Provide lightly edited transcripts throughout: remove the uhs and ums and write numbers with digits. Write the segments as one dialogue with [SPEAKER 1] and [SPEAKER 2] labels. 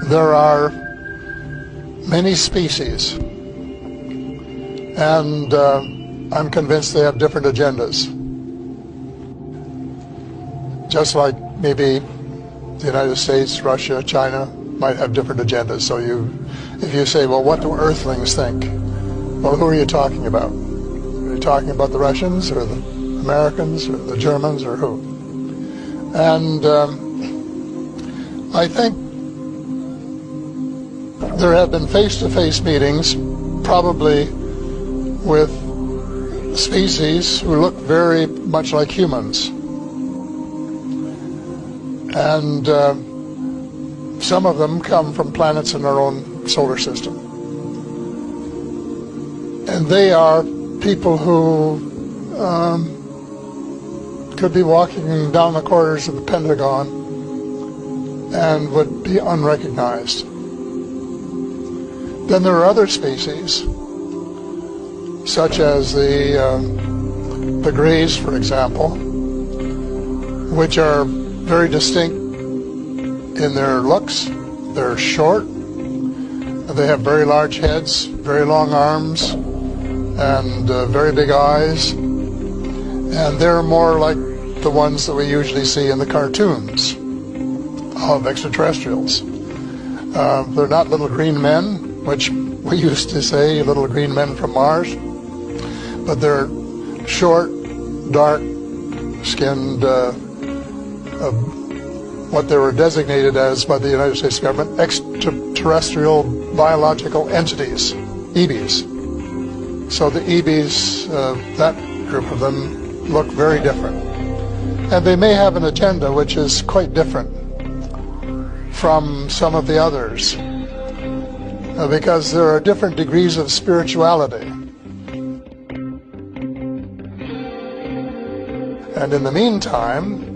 [SPEAKER 1] there are many species, and I'm convinced they have different agendas. Just like maybe the United States, Russia, China might have different agendas. So if you say, well, what do Earthlings think? Well, who are you talking about? Are you talking about the Russians or the Americans or the Germans or who? And I think there have been face-to-face meetings, probably with species who look very much like humans. And some of them come from planets in our own solar system. And they are people who could be walking down the corridors of the Pentagon and would be unrecognized. Then there are other species, such as the Greys, for example, which are very distinct in their looks. They're short, they have very large heads, very long arms, and very big eyes, and they're more like the ones that we usually see in the cartoons of extraterrestrials. They're not little green men, which we used to say, little green men from Mars, but they're short, dark-skinned, what they were designated as by the United States government, extraterrestrial biological entities, EBs. So the EBs, that group of them, look very different. And they may have an agenda which is quite different from some of the others, because there are different degrees of spirituality. And in the meantime,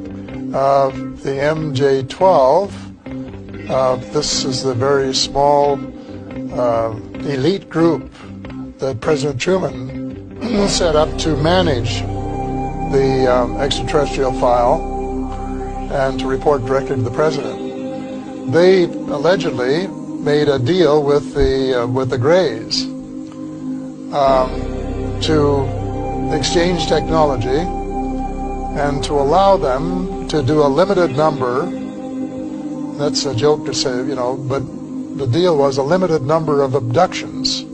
[SPEAKER 1] the MJ-12, this is the very small elite group that President Truman set up to manage the extraterrestrial file and to report directly to the President. They allegedly made a deal with the Greys to exchange technology and to allow them to do a limited number. That's a joke to say, you know, but the deal was a limited number of abductions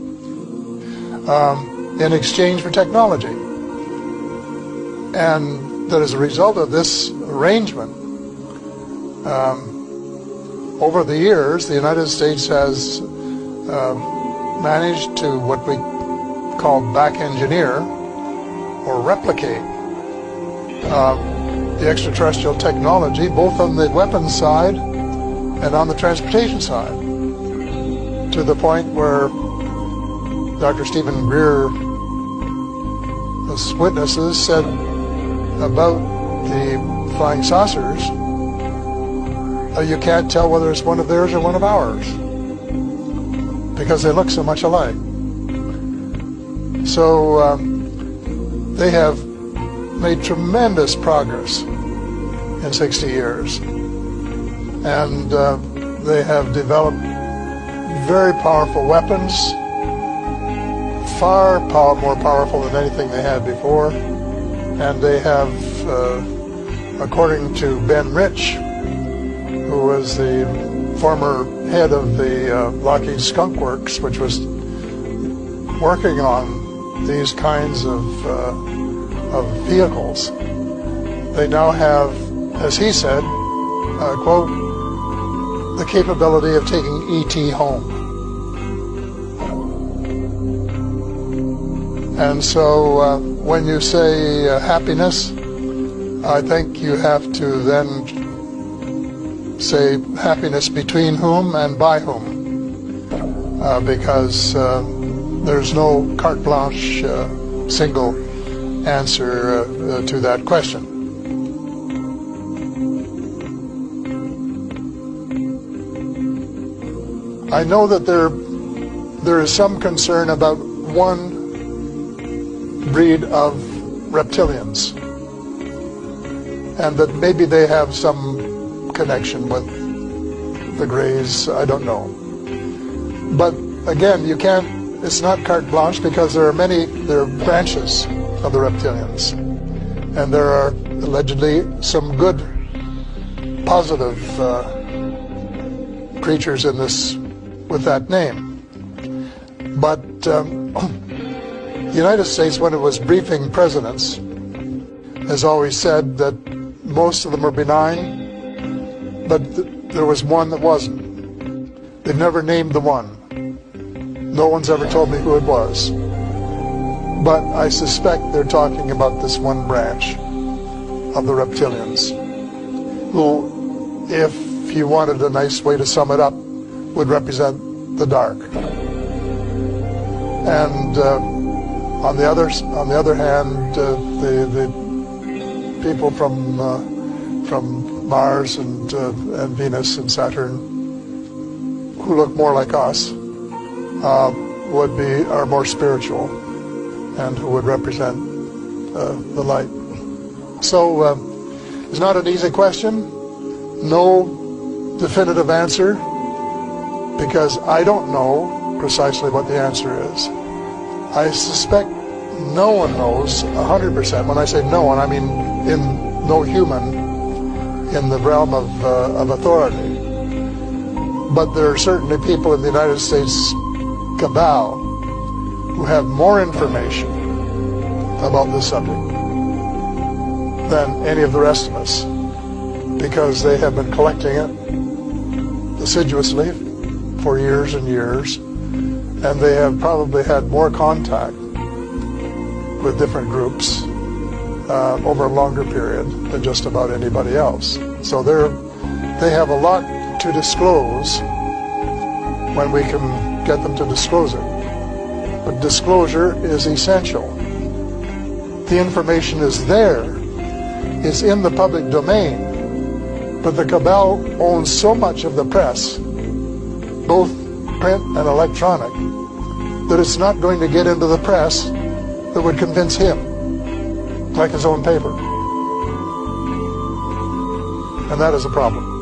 [SPEAKER 1] in exchange for technology. And that as a result of this arrangement, over the years, the United States has managed to what we call back engineer or replicate the extraterrestrial technology, both on the weapons side and on the transportation side, to the point where Dr. Stephen Greer, as witnesses, said about the flying saucers, you can't tell whether it's one of theirs or one of ours, because they look so much alike. So they have made tremendous progress in 60 years, and they have developed very powerful weapons, far more powerful than anything they had before. And they have, according to Ben Rich, who was the former head of the Lockheed Skunk Works, which was working on these kinds of vehicles, they now have, as he said, quote, the capability of taking E.T. home. And so when you say happiness, I think you have to then say happiness between whom and by whom, because there's no carte blanche single answer to that question. I know that there is some concern about one breed of reptilians, and that maybe they have some connection with the Greys, I don't know. But again, you can't, it's not carte blanche, because there are branches of the reptilians. And there are allegedly some good, positive creatures in this with that name. But the United States, when it was briefing presidents, has always said that most of them are benign, but there was one that wasn't. They've never named the one. No one's ever told me who it was. But I suspect they're talking about this one branch of the reptilians, who, if you wanted a nice way to sum it up, would represent the dark. And on the other hand, the people from Mars and Venus and Saturn, who look more like us, are more spiritual, and who would represent the light. So it's not an easy question, no definitive answer, because I don't know precisely what the answer is. I suspect no one knows 100%. When I say no one, I mean no human in the realm of authority. But there are certainly people in the United States cabal who have more information about this subject than any of the rest of us, because they have been collecting it assiduously for years and years, and they have probably had more contact with different groups over a longer period than just about anybody else. So they have a lot to disclose when we can get them to disclose it. But disclosure is essential. The information is there, it's in the public domain, but the cabal owns so much of the press, both print and electronic, that it's not going to get into the press that would convince him, like his own paper. And that is a problem.